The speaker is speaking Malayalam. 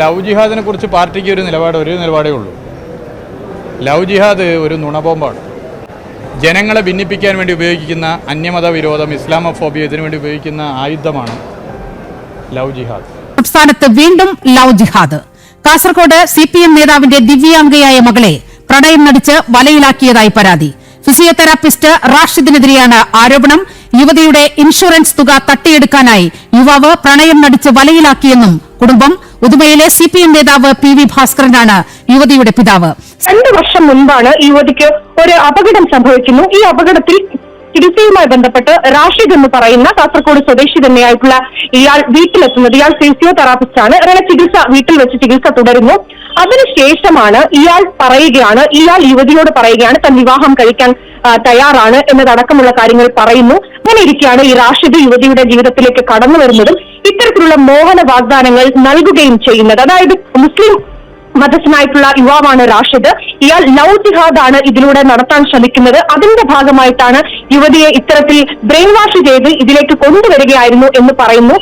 ലവ് ജിഹാദിനെ കുറിച്ച് പാർട്ടിക്ക് ഒരു നിലപാടേ ഉള്ളൂ. ലവ് ജിഹാദ് ഒരു നുണബോംബാണ്. ജനങ്ങളെ ഭിന്നിപ്പിക്കാൻ വേണ്ടി ഉപയോഗിക്കുന്ന അന്യമത വിരോധം, ഇസ്ലാമോഫോബിയ ഇതിനുവേണ്ടി ഉപയോഗിക്കുന്ന ആയുധമാണ് ലവ് ജിഹാദ്. സംസ്ഥാനത്ത് വീണ്ടും ലവ് ജിഹാദ്. കാസർകോട് CPM നേതാവിന്റെ ദിവ്യാംഗയായ മകളെ പ്രണയം നടിച്ച് വലയിലാക്കിയതായി പരാതി. ഫിസിയോതെറാപ്പിസ്റ്റ് റാഷിദിനെതിരെയാണ് ആരോപണം. യുവതിയുടെ ഇൻഷുറൻസ് തുക തട്ടിയെടുക്കാനായി യുവാവ് പ്രണയം നടിച്ച് വലയിലാക്കിയെന്നും കുടുംബം. ഉദുമയിലെ CPM നേതാവ് PV ഭാസ്കരനാണ് യുവതിയുടെ പിതാവ്. 2 വർഷം മുൻപാണ് യുവതിക്ക് ഒരു അപകടം സംഭവിക്കുന്നു. ഈ അപകടത്തിൽ ചികിത്സയുമായി ബന്ധപ്പെട്ട് റാഷിദ് എന്ന് പറയുന്ന കാസർഗോഡ് സ്വദേശി തന്നെയായിട്ടുള്ള ഇയാൾ വീട്ടിലെത്തുന്നത്. ഇയാൾ ഫിസിയോതെറാപ്പിസ്റ്റ് ആണ്. അങ്ങനെ വീട്ടിൽ വെച്ച് ചികിത്സ തുടരുന്നു. അതിനുശേഷമാണ് ഇയാൾ യുവതിയോട് പറയുകയാണ് താൻ വിവാഹം കഴിക്കാൻ തയ്യാറാണ് എന്നതടക്കമുള്ള കാര്യങ്ങൾ പറയുന്നു. അങ്ങനെ ഇരിക്കുകയാണ് ഈ റാഷിദ് യുവതിയുടെ ജീവിതത്തിലേക്ക് കടന്നു വരുന്നതും ഇത്തരത്തിലുള്ള മോഹന വാഗ്ദാനങ്ങൾ നൽകുകയും ചെയ്യുന്നത്. അതായത് മുസ്ലിം മതസ്ഥനായിട്ടുള്ള യുവാവാണ് റാഷിദ്. ഇയാൾ ലവ് ജിഹാദാണ് ഇതിലൂടെ നടത്താൻ ശ്രമിക്കുന്നത്. അതിന്റെ ഭാഗമായിട്ടാണ് യുവതിയെ ഇത്തരത്തിൽ ബ്രെയിൻ വാഷ് ചെയ്ത് ഇതിലേക്ക് കൊണ്ടുവരികയായിരുന്നു എന്ന് പറയുന്നു.